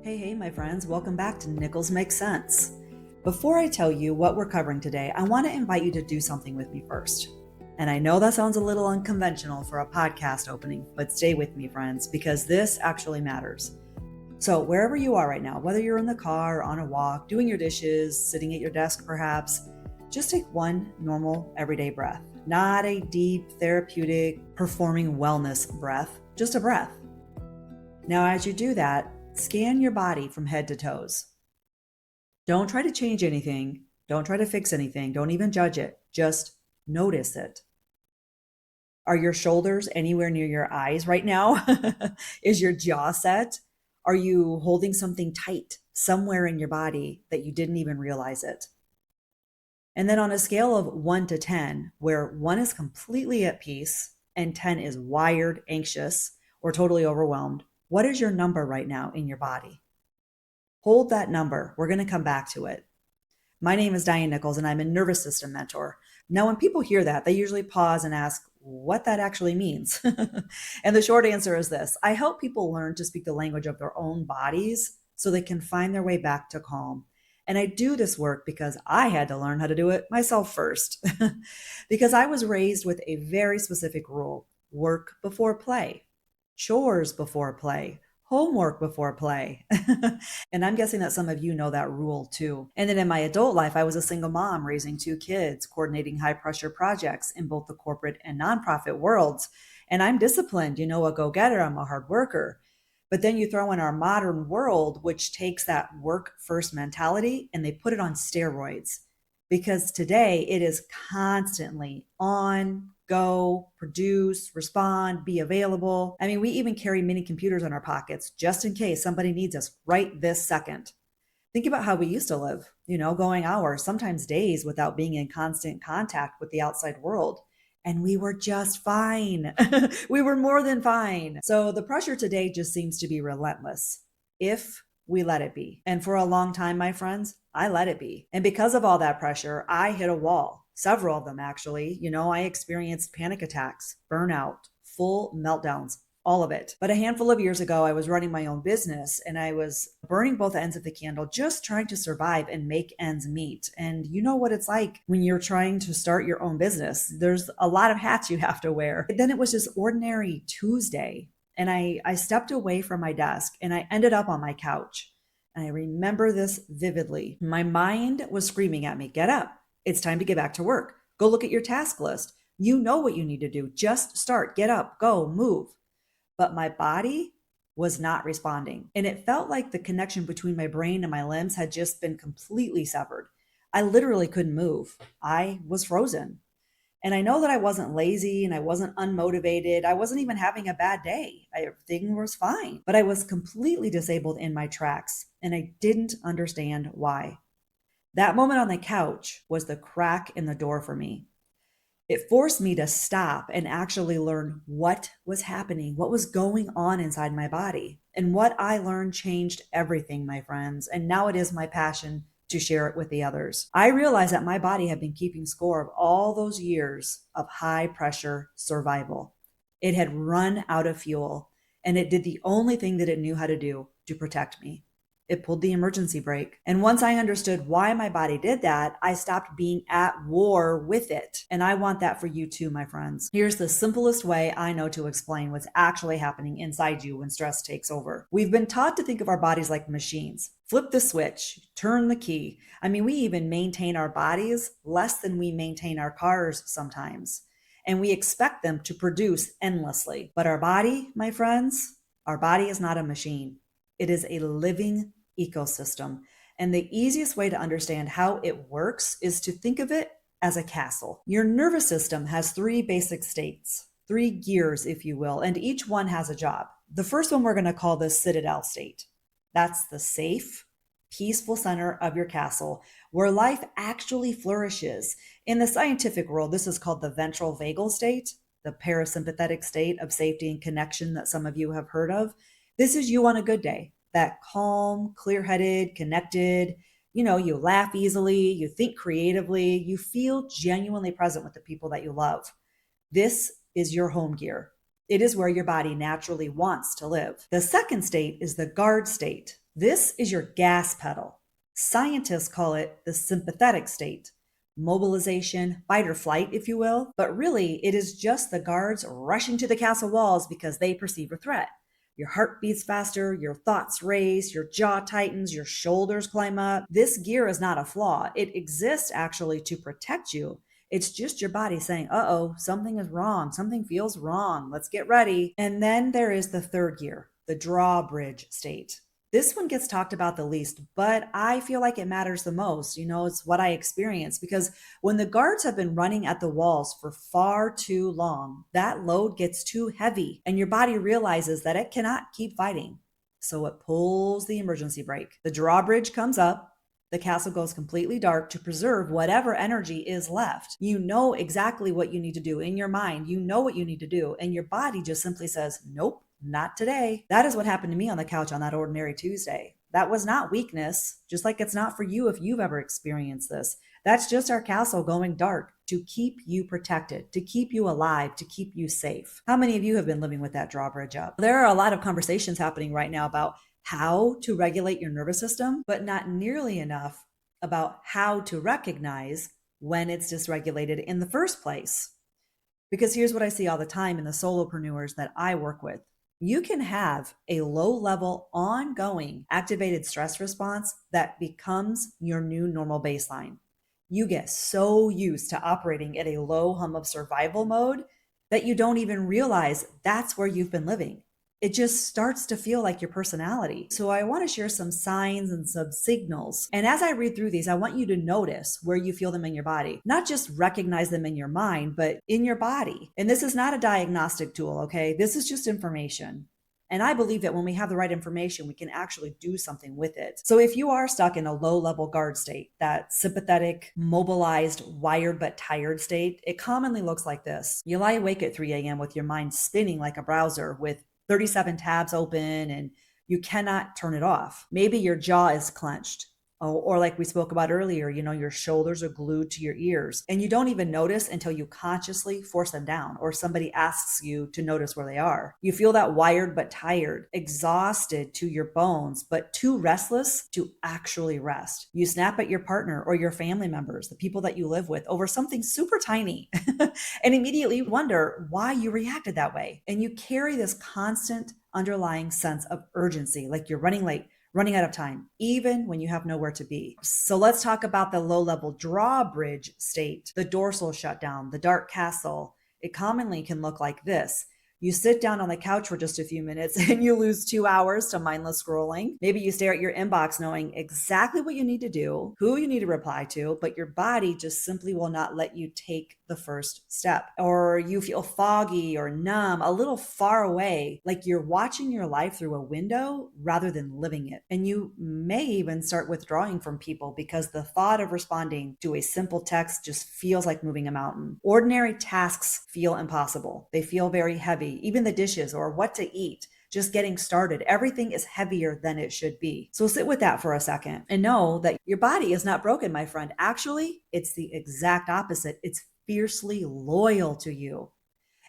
Hey, my friends, welcome back to Nichols Makes Sense. Before I tell you what we're covering today, I want to invite you to do something with me first. And I know that sounds a little unconventional for a podcast opening, but stay with me, friends, because this actually matters. So, wherever you are right now, whether you're in the car, on a walk, doing your dishes, sitting at your desk perhaps, just take one normal, everyday breath. Not a deep, therapeutic, performing wellness breath, just a breath. Now, as you do that, scan your body from head to toes. Don't try to change anything. Don't try to fix anything. Don't even judge it. Just notice it. Are your shoulders anywhere near your eyes right now? Is your jaw set? Are you holding something tight somewhere in your body that you didn't even realize it? And then on a scale of 1 to 10, where 1 is completely at peace and 10 is wired, anxious, or totally overwhelmed, what is your number right now in your body? Hold that number. We're going to come back to it. My name is Diane Nichols, and I'm a nervous system mentor. Now, when people hear that, they usually pause and ask what that actually means. And the short answer is this: I help people learn to speak the language of their own bodies so they can find their way back to calm. And I do this work because I had to learn how to do it myself first. Because I was raised with a very specific rule: work before play. Chores before play, homework before play. And I'm guessing that some of you know that rule too. And then in my adult life, I was a single mom raising 2 kids, coordinating high pressure projects in both the corporate and nonprofit worlds. And I'm disciplined, a go-getter, I'm a hard worker. But then you throw in our modern world, which takes that work first mentality and they put it on steroids. Because today it is constantly on, go, produce, respond, be available. I mean, we even carry mini computers in our pockets just in case somebody needs us right this second. Think about how we used to live, going hours, sometimes days without being in constant contact with the outside world. And we were just fine. We were more than fine. So the pressure today just seems to be relentless if we let it be. And for a long time, my friends, I let it be. And because of all that pressure, I hit a wall. Several of them, actually. I experienced panic attacks, burnout, full meltdowns, all of it. But a handful of years ago, I was running my own business and I was burning both ends of the candle, just trying to survive and make ends meet. And you know what it's like when you're trying to start your own business. There's a lot of hats you have to wear. Then it was just ordinary Tuesday. And I stepped away from my desk and I ended up on my couch. And I remember this vividly. My mind was screaming at me, get up. It's time to get back to work. Go look at your task list. You know what you need to do. Just start, get up, go, move. But my body was not responding. And it felt like the connection between my brain and my limbs had just been completely severed. I literally couldn't move. I was frozen. And I know that I wasn't lazy and I wasn't unmotivated. I wasn't even having a bad day. Everything was fine. But I was completely disabled in my tracks. And I didn't understand why. That moment on the couch was the crack in the door for me. It forced me to stop and actually learn what was happening, what was going on inside my body. And what I learned changed everything, my friends. And now it is my passion to share it with the others. I realized that my body had been keeping score of all those years of high pressure survival. It had run out of fuel and it did the only thing that it knew how to do to protect me. It pulled the emergency brake. And once I understood why my body did that, I stopped being at war with it. And I want that for you too, my friends. Here's the simplest way I know to explain what's actually happening inside you when stress takes over. We've been taught to think of our bodies like machines. Flip the switch, turn the key. I mean, we even maintain our bodies less than we maintain our cars sometimes. And we expect them to produce endlessly. But our body, my friends, our body is not a machine. It is a living ecosystem. And the easiest way to understand how it works is to think of it as a castle. Your nervous system has 3 basic states, 3 gears, if you will, and each one has a job. The first one we're going to call the citadel state. That's the safe, peaceful center of your castle where life actually flourishes. In the scientific world, this is called the ventral vagal state, the parasympathetic state of safety and connection that some of you have heard of. This is you on a good day. That calm, clear-headed, connected, you laugh easily, you think creatively, you feel genuinely present with the people that you love. This is your home gear. It is where your body naturally wants to live. The second state is the guard state, This is your gas pedal. Scientists call it the sympathetic state, mobilization, fight or flight, if you will. But really, it is just the guards rushing to the castle walls because they perceive a threat. Your heart beats faster, your thoughts race, your jaw tightens, your shoulders climb up. This gear is not a flaw. It exists actually to protect you. It's just your body saying, uh-oh, something is wrong. Something feels wrong. Let's get ready. And then there is the third gear, the drawbridge state. This one gets talked about the least, but I feel like it matters the most. It's what I experience because when the guards have been running at the walls for far too long, that load gets too heavy and your body realizes that it cannot keep fighting. So it pulls the emergency brake. The drawbridge comes up. The castle goes completely dark to preserve whatever energy is left. You know exactly what you need to do in your mind. You know what you need to do. And your body just simply says, nope, not today. That is what happened to me on the couch on that ordinary Tuesday. That was not weakness, just like it's not for you if you've ever experienced this. That's just our castle going dark to keep you protected, to keep you alive, to keep you safe. How many of you have been living with that drawbridge up? There are a lot of conversations happening right now about how to regulate your nervous system, but not nearly enough about how to recognize when it's dysregulated in the first place. Because here's what I see all the time in the solopreneurs that I work with. You can have a low-level, ongoing activated stress response that becomes your new normal baseline. You get so used to operating at a low hum of survival mode that you don't even realize that's where you've been living. It just starts to feel like your personality. So I want to share some signs and some signals. And as I read through these, I want you to notice where you feel them in your body, not just recognize them in your mind, but in your body. And this is not a diagnostic tool, okay? This is just information. And I believe that when we have the right information, we can actually do something with it. So if you are stuck in a low-level guard state, that sympathetic, mobilized, wired but tired state, it commonly looks like this. You lie awake at 3 a.m. with your mind spinning like a browser with 37 tabs open and you cannot turn it off. Maybe your jaw is clenched. Or like we spoke about earlier, your shoulders are glued to your ears and you don't even notice until you consciously force them down or somebody asks you to notice where they are. You feel that wired but tired, exhausted to your bones, but too restless to actually rest. You snap at your partner or your family members, the people that you live with, over something super tiny and immediately wonder why you reacted that way. And you carry this constant underlying sense of urgency, like you're running late, running out of time, even when you have nowhere to be. So let's talk about the low-level drawbridge state, the dorsal shutdown, the dark castle. It commonly can look like this. You sit down on the couch for just a few minutes and you lose 2 hours to mindless scrolling. Maybe you stare at your inbox knowing exactly what you need to do, who you need to reply to, but your body just simply will not let you take the first step. Or you feel foggy or numb, a little far away, like you're watching your life through a window rather than living it. And you may even start withdrawing from people because the thought of responding to a simple text just feels like moving a mountain. Ordinary tasks feel impossible. They feel very heavy. Even the dishes or what to eat, just getting started, everything is heavier than it should be. So sit with that for a second and know that your body is not broken, my friend. Actually, it's the exact opposite. It's fiercely loyal to you.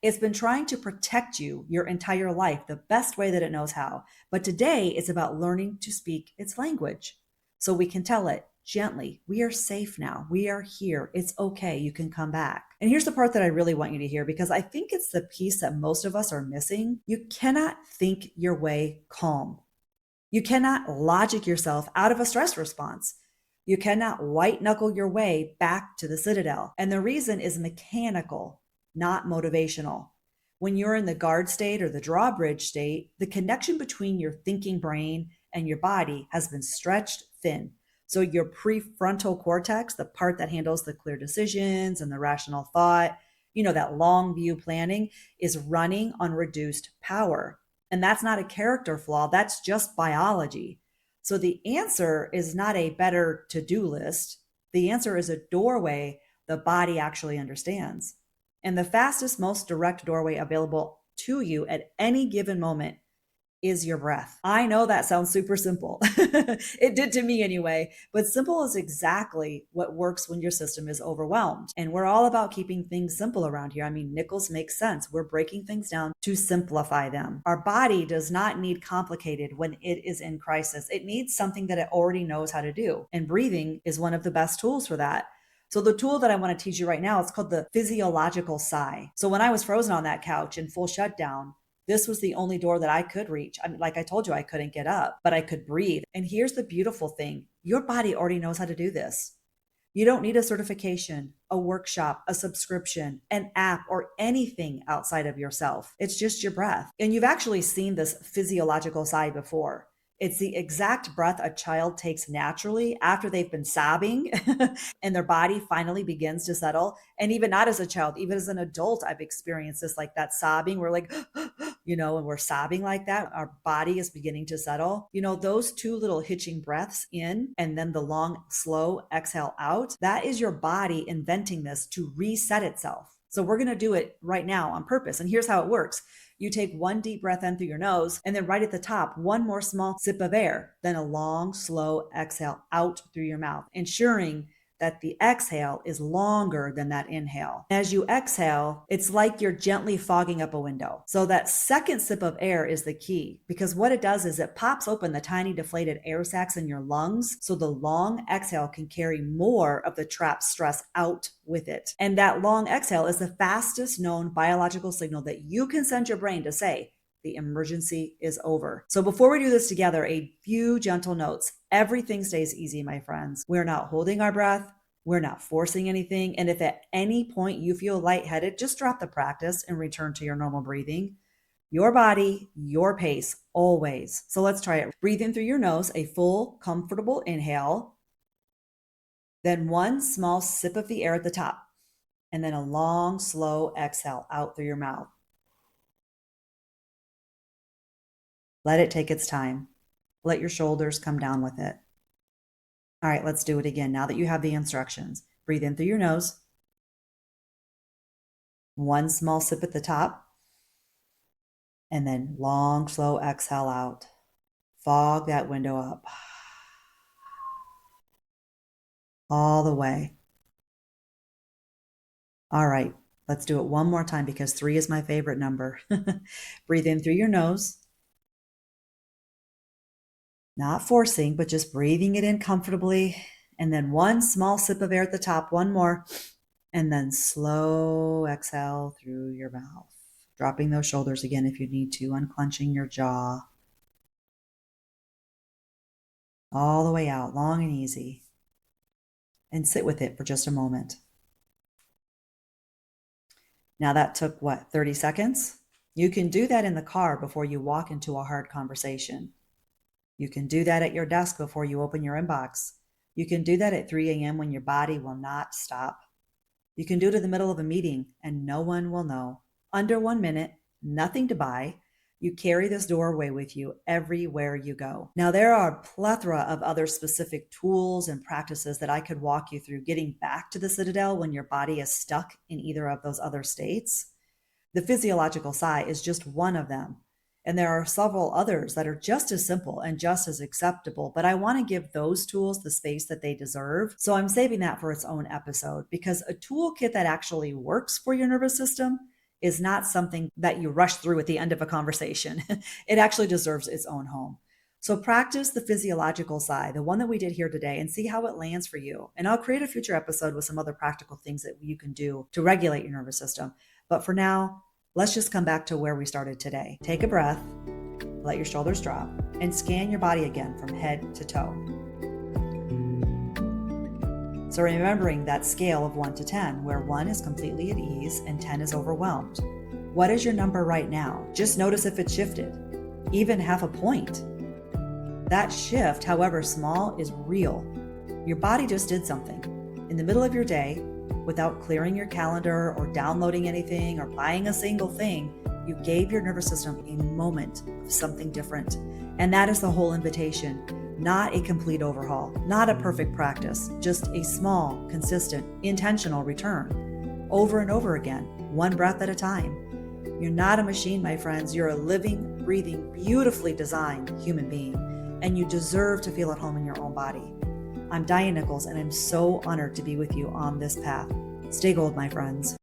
It's been trying to protect you your entire life the best way that it knows how. But today it's about learning to speak its language so we can tell it gently, we are safe now. We are here. It's okay. You can come back. And here's the part that I really want you to hear because I think it's the piece that most of us are missing. You cannot think your way calm. You cannot logic yourself out of a stress response. You cannot white knuckle your way back to the citadel. And the reason is mechanical, not motivational. When you're in the guard state or the drawbridge state, the connection between your thinking brain and your body has been stretched thin. So your prefrontal cortex, the part that handles the clear decisions and the rational thought, that long view planning, is running on reduced power. And that's not a character flaw. That's just biology. So the answer is not a better to-do list. The answer is a doorway the body actually understands. And the fastest, most direct doorway available to you at any given moment is your breath. I know that sounds super simple. It did to me anyway, but simple is exactly what works when your system is overwhelmed. And we're all about keeping things simple around here. I mean, Nichols Makes Sense. We're breaking things down to simplify them. Our body does not need complicated when it is in crisis. It needs something that it already knows how to do. And breathing is one of the best tools for that. So the tool that I want to teach you right now, it's called the physiological sigh. So when I was frozen on that couch in full shutdown, this was the only door that I could reach. I mean, like I told you, I couldn't get up, but I could breathe. And here's the beautiful thing. Your body already knows how to do this. You don't need a certification, a workshop, a subscription, an app, or anything outside of yourself. It's just your breath. And you've actually seen this physiological sigh before. It's the exact breath a child takes naturally after they've been sobbing and their body finally begins to settle. And even not as a child, even as an adult, I've experienced this, like that sobbing. We're like, and we're sobbing like that. Our body is beginning to settle. Those two little hitching breaths in and then the long, slow exhale out, that is your body inventing this to reset itself. So we're going to do it right now on purpose. And here's how it works. You take one deep breath in through your nose, and then right at the top, one more small sip of air, then a long, slow exhale out through your mouth, ensuring that the exhale is longer than that inhale. As you exhale, it's like you're gently fogging up a window. So that second sip of air is the key, because what it does is it pops open the tiny deflated air sacs in your lungs, so the long exhale can carry more of the trapped stress out with it. And that long exhale is the fastest known biological signal that you can send your brain to say, the emergency is over. So before we do this together, a few gentle notes. Everything stays easy, my friends. We're not holding our breath. We're not forcing anything. And if at any point you feel lightheaded, just drop the practice and return to your normal breathing. Your body, your pace, always. So let's try it. Breathe in through your nose, a full, comfortable inhale. Then one small sip of the air at the top. And then a long, slow exhale out through your mouth. Let it take its time. Let your shoulders come down with it. All right, let's do it again. Now that you have the instructions, breathe in through your nose. One small sip at the top. And then long, slow exhale out. Fog that window up. All the way. All right, let's do it one more time because 3 is my favorite number. Breathe in through your nose. Not forcing, but just breathing it in comfortably. And then one small sip of air at the top, one more. And then slow exhale through your mouth. Dropping those shoulders again if you need to, unclenching your jaw. All the way out, long and easy. And sit with it for just a moment. Now that took 30 seconds? You can do that in the car before you walk into a hard conversation. You can do that at your desk before you open your inbox. You can do that at 3 a.m. when your body will not stop. You can do it in the middle of a meeting and no one will know. Under 1 minute, nothing to buy. You carry this doorway with you everywhere you go. Now, there are a plethora of other specific tools and practices that I could walk you through getting back to the citadel when your body is stuck in either of those other states. The physiological sigh is just one of them. And there are several others that are just as simple and just as acceptable, but I want to give those tools the space that they deserve. So I'm saving that for its own episode, because a toolkit that actually works for your nervous system is not something that you rush through at the end of a conversation. It actually deserves its own home. So practice the physiological sigh, the one that we did here today, and see how it lands for you. And I'll create a future episode with some other practical things that you can do to regulate your nervous system. But for now, let's just come back to where we started today. Take a breath, let your shoulders drop, and scan your body again from head to toe. So remembering that scale of 1 to 10, where 1 is completely at ease and 10 is overwhelmed. What is your number right now? Just notice if it's shifted, even half a point. That shift, however small, is real. Your body just did something. In the middle of your day, without clearing your calendar or downloading anything or buying a single thing, you gave your nervous system a moment of something different. And that is the whole invitation. Not a complete overhaul, not a perfect practice, just a small, consistent, intentional return. Over and over again, one breath at a time. You're not a machine, my friends. You're a living, breathing, beautifully designed human being, and you deserve to feel at home in your own body. I'm Diane Nichols, and I'm so honored to be with you on this path. Stay gold, my friends.